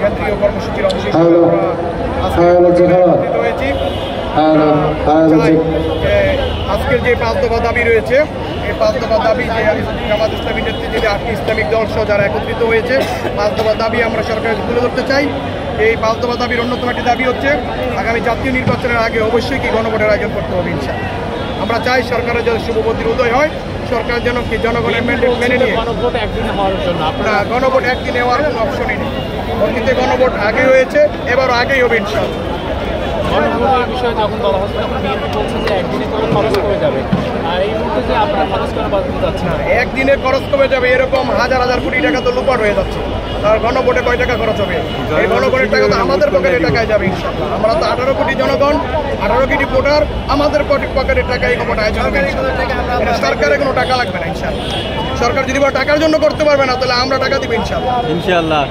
কেন্দ্রীয় কর্মসূচির অংশ হয়েছি। আজকের যে 5 দফা দাবি রয়েছে, এই 5 দফা দাবি যে জামাত ইসলামী নেতৃত্বে 8টি ইসলামিক দল সহ যারা একত্রিত হয়েছে, 5 দফা দাবি আমরা সরকারের তুলে ধরতে চাই। এই 5 দফা দাবির অন্যতম একটি দাবি হচ্ছে আগামী জাতীয় নির্বাচনের আগে অবশ্যই কি গণভোটের আয়োজন করতে হবে ইনশাআল্লাহ। আমরা চাই সরকারের যেন শুভবুদ্ধির উদয় হয়, সরকার যেন কি জনগণের ম্যান্ডেট মেনে নিয়ে গণভোট একদিনে হওয়ার জন্য গণভোট একদিনে হওয়ার কোনো অপশনই নেই। অতীতে গণভোট আগে হয়েছে, এবারও আগেই হবে ইনশাআল্লাহ। গণভোটের বিষয়ে যখন বলা হচ্ছে তখন বিএনপি বলছে যে একদিনে করে খরচ কমে যাবে, আর এই মুহূর্তে যে আপনারা খরচ করে বাদ দিতে যাচ্ছে না, একদিনে খরচ কমে যাবে এরকম হাজার হাজার কোটি টাকা তো লুপাট হয়ে যাচ্ছে। তার গণভোটে কয় টাকা খরচ হবে? এই গণভোটের টাকা তো আমাদের পকেটের টাকায় যাবে ইনশাআল্লাহ। আমরা তো 18 কোটি জনগণ, 18 কোটি ভোটার, আমাদের পকেটের টাকায় গণভোট আয়োজন হবে ইনশাআল্লাহ। সরকারের কোনো টাকা লাগবে না ইনশাআল্লাহ। সরকার যদি টাকার জন্য করতে পারবে না, তাহলে আমরা টাকা দিব ইনশাআল্লাহ।